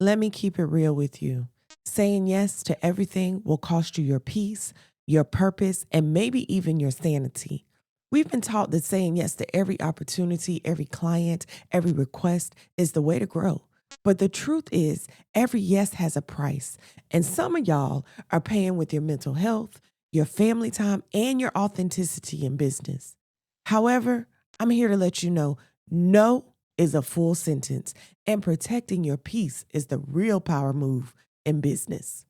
Let me keep it real with you. Saying yes to everything will cost you your peace, your purpose, and maybe even your sanity. We've been taught that saying yes to every opportunity, every client, every request is the way to grow. But the truth is, every yes has a price. And some of y'all are paying with your mental health, your family time, and your authenticity in business. However, I'm here to let you know no is a full sentence, and protecting your peace is the real power move in business.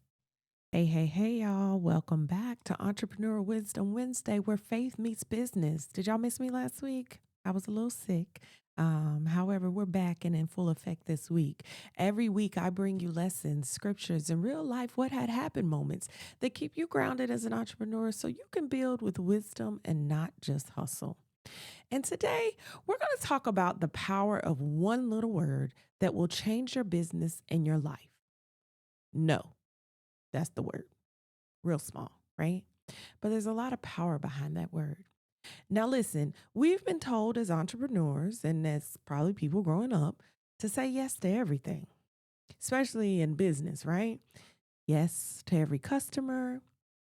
Hey, hey, hey, y'all. Welcome back to Entrepreneur Wisdom Wednesday, where faith meets business. Did y'all miss me last week? I was a little sick. However, we're back and in full effect this week. Every week, I bring you lessons, scriptures, and real life what had happened moments that keep you grounded as an entrepreneur so you can build with wisdom and not just hustle. And today, we're going to talk about the power of one little word that will change your business and your life. No, that's the word. Real small, right? But there's a lot of power behind that word. Now, listen, we've been told as entrepreneurs and as probably people growing up to say yes to everything, especially in business, right? Yes to every customer,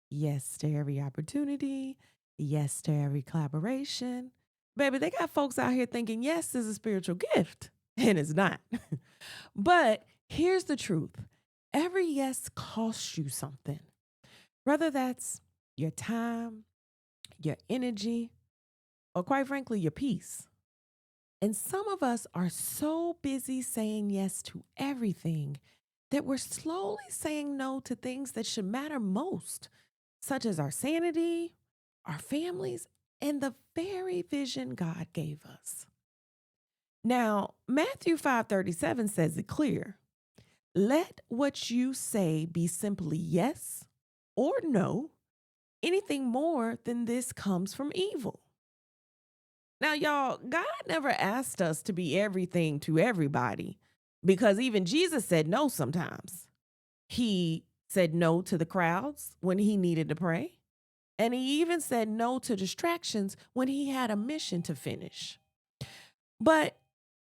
yes to every opportunity, yes to every collaboration. Baby, they got folks out here thinking yes is a spiritual gift, and it's not. But here's the truth: every yes costs you something, whether that's your time, your energy, or quite frankly, your peace. And some of us are so busy saying yes to everything that we're slowly saying no to things that should matter most, such as our sanity, our families, and the very vision God gave us. Now, Matthew 5:37 says it clear. Let what you say be simply yes or no. Anything more than this comes from evil. Now, y'all, God never asked us to be everything to everybody because even Jesus said no sometimes. He said no to the crowds when he needed to pray, and he even said no to distractions when he had a mission to finish. But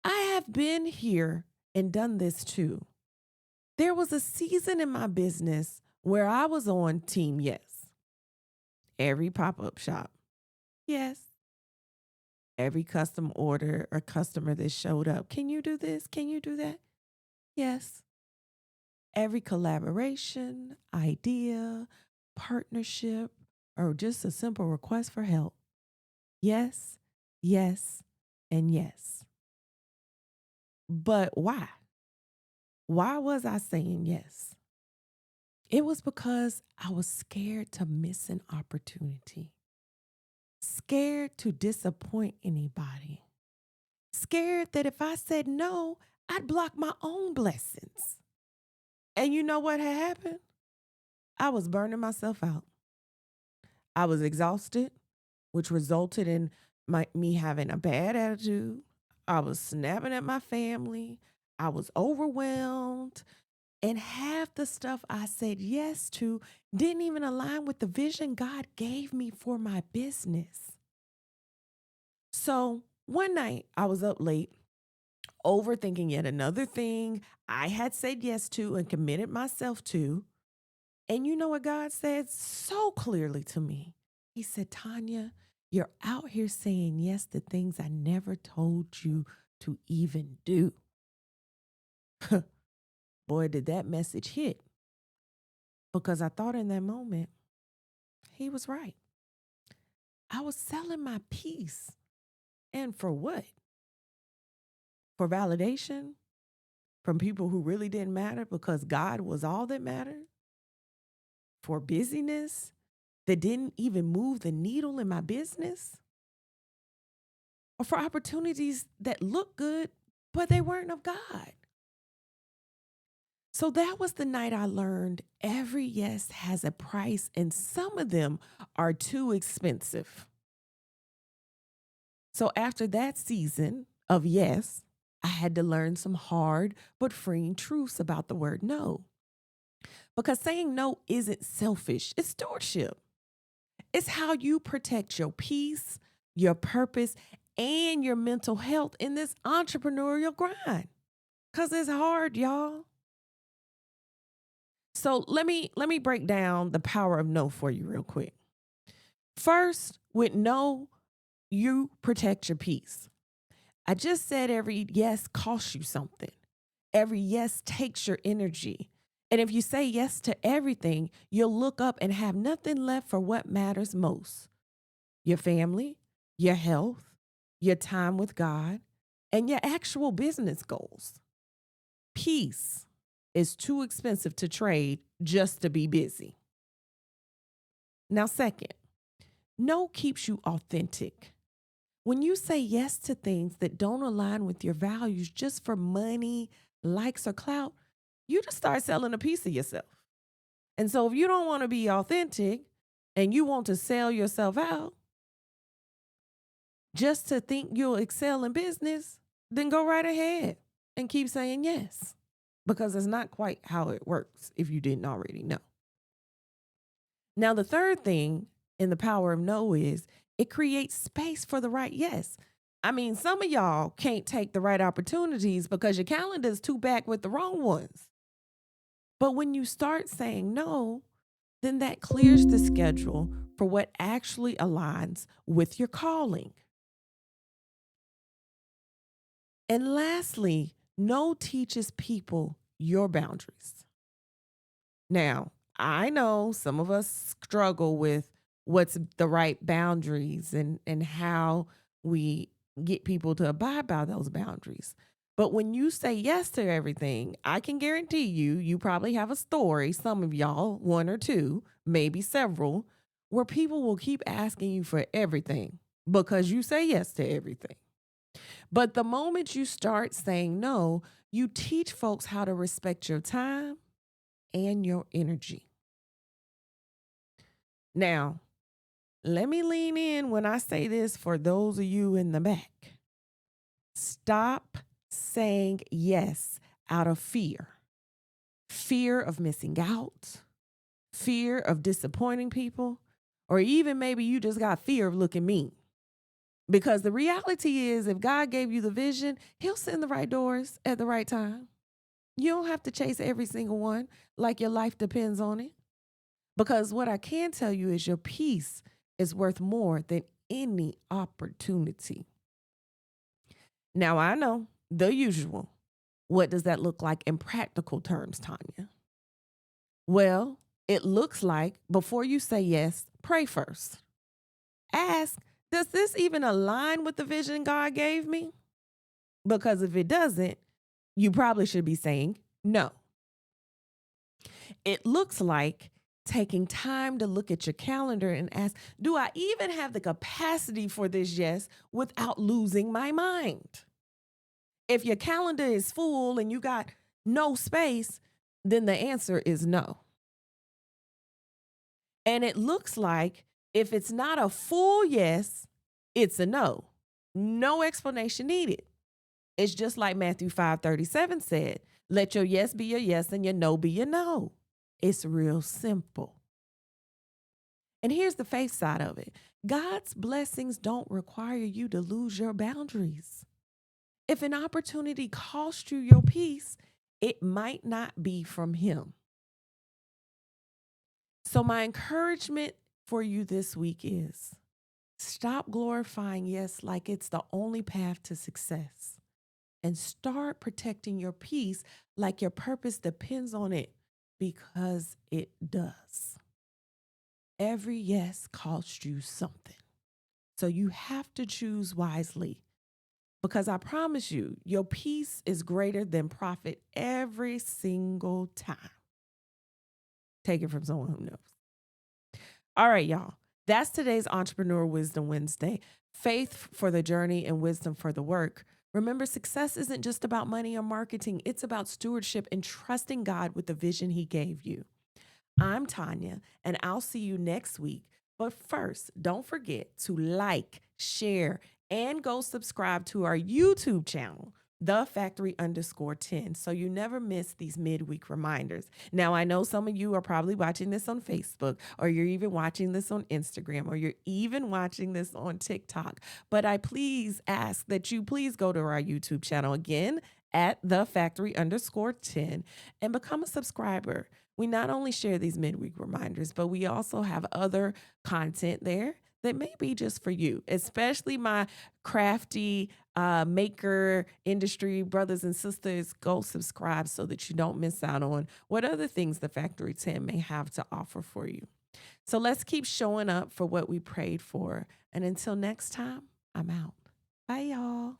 I have been here and done this too. There was a season in my business where I was on team yes. Every pop up shop, yes. Every custom order or customer that showed up, can you do this? Can you do that? Yes. Every collaboration, idea, partnership, or just a simple request for help. Yes, yes, and yes. But why? Why was I saying yes? It was because I was scared to miss an opportunity, scared to disappoint anybody, scared that if I said no, I'd block my own blessings. And you know what had happened? I was burning myself out. I was exhausted, which resulted in me having a bad attitude. I was snapping at my family. I was overwhelmed. And half the stuff I said yes to didn't even align with the vision God gave me for my business. So one night I was up late, overthinking yet another thing I had said yes to and committed myself to. And you know what God said so clearly to me? He said, Tanya, you're out here saying yes to things I never told you to even do. Boy, did that message hit, because I thought in that moment, he was right. I was selling my peace. And for what? For validation from people who really didn't matter because God was all that mattered? For busyness that didn't even move the needle in my business? Or for opportunities that looked good, but they weren't of God? So that was the night I learned every yes has a price, and some of them are too expensive. So after that season of yes, I had to learn some hard but freeing truths about the word no. Because saying no isn't selfish, it's stewardship. It's how you protect your peace, your purpose, and your mental health in this entrepreneurial grind. Because it's hard, y'all. So let me break down the power of no for you real quick. First, with no, you protect your peace. I just said every yes costs you something. Every yes takes your energy. And if you say yes to everything, you'll look up and have nothing left for what matters most: your family, your health, your time with God, and your actual business goals. Peace is too expensive to trade just to be busy. Now, second, no keeps you authentic. When you say yes to things that don't align with your values just for money, likes, or clout, you just start selling a piece of yourself. And so if you don't want to be authentic and you want to sell yourself out just to think you'll excel in business, then go right ahead and keep saying yes, because it's not quite how it works if you didn't already know. Now, the third thing in the power of no is it creates space for the right yes. I mean, some of y'all can't take the right opportunities because your calendar is too back with the wrong ones. But when you start saying no, then that clears the schedule for what actually aligns with your calling. And lastly, no teaches people your boundaries. Now, I know some of us struggle with what's the right boundaries and how we get people to abide by those boundaries. But when you say yes to everything, I can guarantee you probably have a story, some of y'all, one or two, maybe several, where people will keep asking you for everything because you say yes to everything. But the moment you start saying no, you teach folks how to respect your time and your energy. Now, let me lean in when I say this for those of you in the back. Stop saying yes out of fear. Fear of missing out, fear of disappointing people, or even maybe you just got fear of looking mean. Because the reality is, if God gave you the vision, He'll send the right doors at the right time. You don't have to chase every single one like your life depends on it. Because what I can tell you is your peace is worth more than any opportunity. Now, I know the usual. What does that look like in practical terms, Tanya? Well, it looks like before you say yes, pray first. Ask, does this even align with the vision God gave me? Because if it doesn't, you probably should be saying no. It looks like taking time to look at your calendar and ask, do I even have the capacity for this yes without losing my mind? If your calendar is full and you got no space, then the answer is no. And it looks like if it's not a full yes, it's a no. No explanation needed. It's just like Matthew 5:37 said, let your yes be your yes and your no be your no. It's real simple. And here's the faith side of it. God's blessings don't require you to lose your boundaries. If an opportunity costs you your peace, it might not be from Him. So my encouragement for you this week is stop glorifying yes like it's the only path to success and start protecting your peace like your purpose depends on it, because it does. Every yes costs you something. So you have to choose wisely, because I promise you, your peace is greater than profit every single time. Take it from someone who knows. All right, y'all. That's today's Entrepreneur Wisdom Wednesday. Faith for the journey and wisdom for the work. Remember, success isn't just about money or marketing. It's about stewardship and trusting God with the vision He gave you. I'm Tanya, and I'll see you next week. But first, don't forget to like, share, and go subscribe to our YouTube channel, The Factory_10, so you never miss these midweek reminders. Now, I know some of you are probably watching this on Facebook, or you're even watching this on Instagram, or you're even watching this on TikTok. But I please ask that you please go to our YouTube channel again at the factory_10 and become a subscriber. We not only share these midweek reminders, but we also have other content there that may be just for you, especially my crafty maker industry brothers and sisters. Go subscribe so that you don't miss out on what other things the Factory 10 may have to offer for you. So let's keep showing up for what we prayed for. And until next time, I'm out. Bye, y'all.